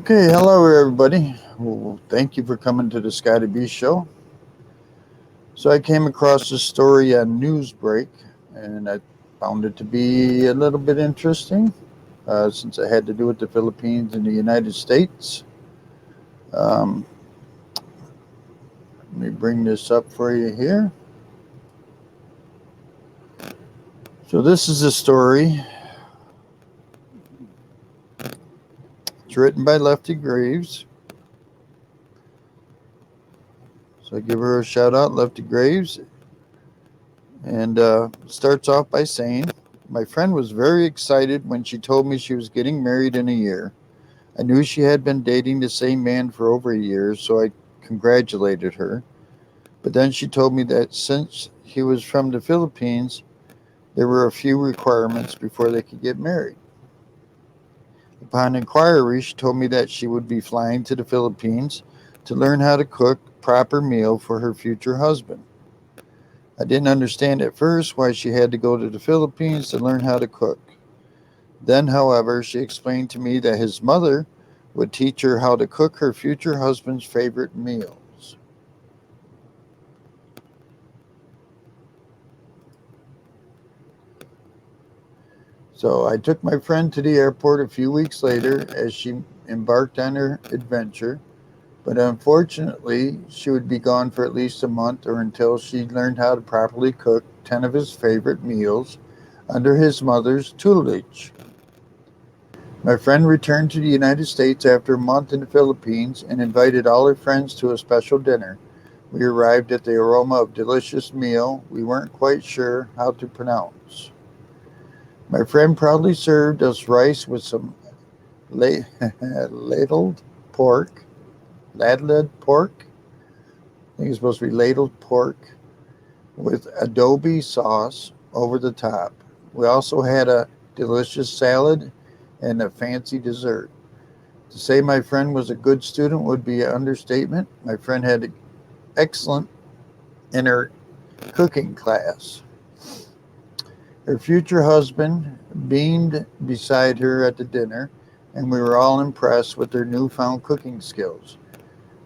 Okay, hello everybody. Well, thank you for coming to the Scotty B Show. So I came across this story on Newsbreak, and I found it to be a little bit interesting since it had to do with the Philippines and the United States. Um, Let me bring this up for you here. So this is a story. It's written by Lefty Graves. So I give her a shout out, Lefty Graves, and starts off by saying, "My friend was very excited when she told me she was getting married in a year. I knew she had been dating the same man for over a year, so I congratulated her. But then she told me that since he was from the Philippines, there were a few requirements before they could get married. Upon inquiry, she told me that she would be flying to the Philippines to learn how to cook a proper meal for her future husband. I didn't understand at first why she had to go to the Philippines to learn how to cook. Then, however, she explained to me that his mother would teach her how to cook her future husband's favorite meals. So I took my friend to the airport a few weeks later as she embarked on her adventure, but unfortunately, she would be gone for at least a month or until she learned how to properly cook 10 of his favorite meals under his mother's tutelage. My friend returned to the United States after a month in the Philippines and invited all her friends to a special dinner. We arrived at the aroma of delicious meal we weren't quite sure how to pronounce. My friend proudly served us rice with some ladled pork, ladled pork. I think it's supposed to be ladled pork with adobe sauce over the top. We also had a delicious salad and a fancy dessert. To say my friend was a good student would be an understatement. My friend had excellent in her cooking class. Her future husband beamed beside her at the dinner, and we were all impressed with her newfound cooking skills.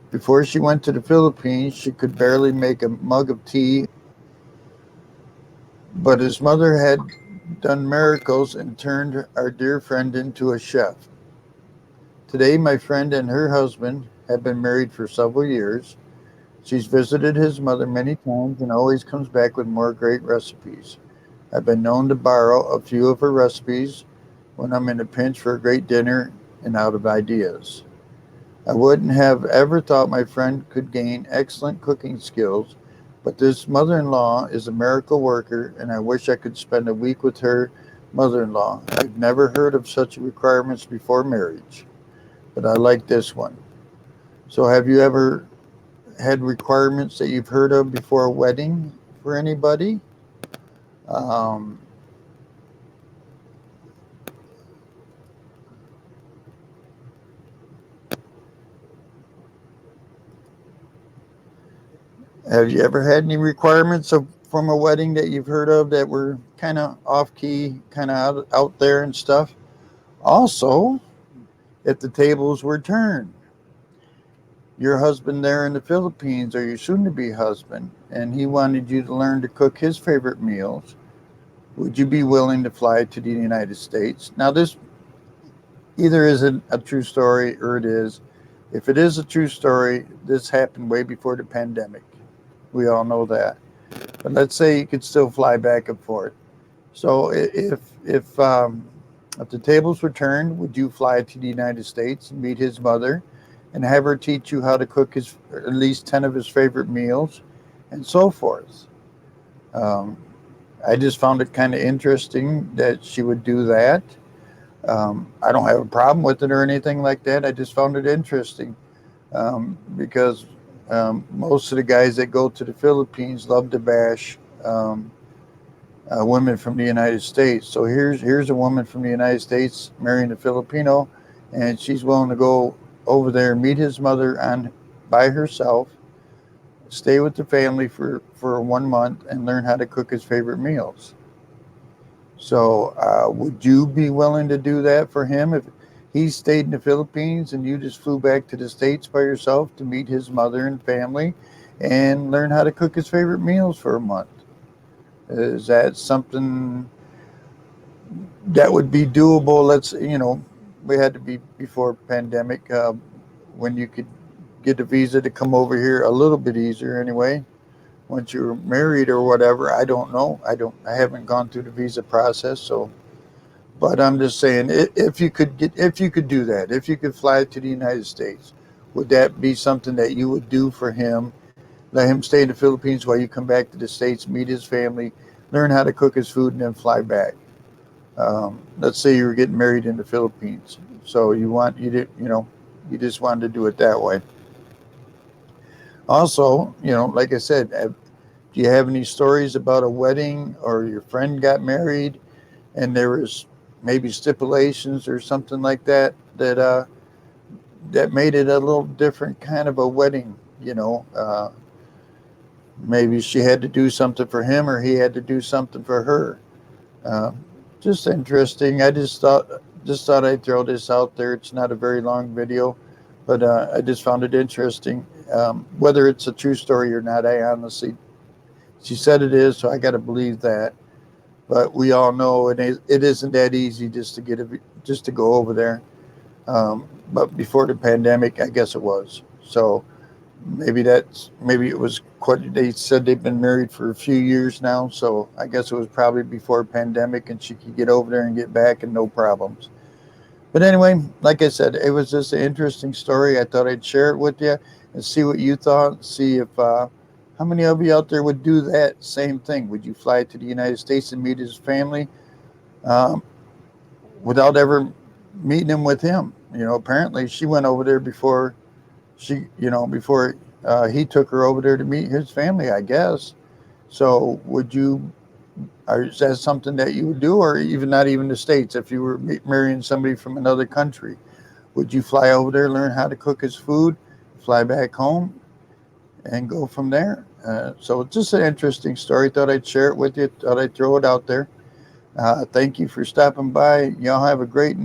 Before she went to the Philippines, she could barely make a mug of tea, but his mother had done miracles and turned our dear friend into a chef. Today, my friend and her husband have been married for several years. She's visited his mother many times and always comes back with more great recipes. I've been known to borrow a few of her recipes when I'm in a pinch for a great dinner and out of ideas. I wouldn't have ever thought my friend could gain excellent cooking skills, but this mother in law is a miracle worker, and I wish I could spend a week with her mother in law. I've never heard of such requirements before marriage, but I like this one. So, have you ever had requirements that you've heard of before a wedding for anybody? Um, have you ever had any requirements from a wedding that you've heard of that were kind of off key, kind of out there and stuff? Also, if the tables were turned, your husband there in the Philippines or your soon to be husband, and he wanted you to learn to cook his favorite meals, would you be willing to fly to the United States? Now, this either isn't a true story or it is. If it is a true story, this happened way before the pandemic. We all know that. But let's say you could still fly back and forth. So if the tables were turned, would you fly to the United States and meet his mother, and have her teach you how to cook his at least 10 of his favorite meals, and so forth? Um, I just found it kind of interesting that she would do that. I don't have a problem with it or anything like that. I just found it interesting because most of the guys that go to the Philippines love to bash women from the United States. So here's a woman from the United States marrying a Filipino, and she's willing to go over there, meet his mother on by herself, stay with the family for 1 month, and learn how to cook his favorite meals. So would you be willing to do that for him He stayed in the Philippines and you just flew back to the States by yourself to meet his mother and family and learn how to cook his favorite meals for a month. Is that something that would be doable? We had to be before pandemic, when you could get a visa to come over here a little bit easier anyway. Once you're married or whatever, I don't know. I haven't gone through the visa process, so. But I'm just saying, if you could do that, if you could fly to the United States, would that be something that you would do for him? Let him stay in the Philippines while you come back to the States, meet his family, learn how to cook his food, and then fly back. Let's say you were getting married in the Philippines, so you just wanted to do it that way. Also, like I said, do you have any stories about a wedding or your friend got married and there was maybe stipulations or something like that made it a little different kind of a wedding? Maybe she had to do something for him or he had to do something for her. Uh, just interesting. I just thought I'd throw this out there. It's not a very long video, but I just found it interesting. Whether it's a true story or not, I honestly, she said it is, so I got to believe that. But we all know it isn't that easy just to go over there. But before the pandemic, I guess it was. So maybe it was quite. They said they've been married for a few years now, so I guess it was probably before pandemic, and she could get over there and get back and no problems. But anyway, like I said, it was just an interesting story. I thought I'd share it with you and see what you thought. See if how many of you out there would do that same thing. Would you fly to the United States and meet his family um, without ever meeting him with him? Apparently she went over there before he took her over there to meet his family, I guess. So would you? Or is that something that you would do, or even not even the states? If you were marrying somebody from another country, would you fly over there, learn how to cook his food, fly back home, and go from there? So it's just an interesting story. Thought I'd share it with you. Thought I'd throw it out there. Thank you for stopping by. Y'all have a great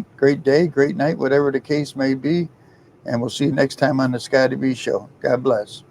day, great night, whatever the case may be. And we'll see you next time on the Scotty B Show. God bless.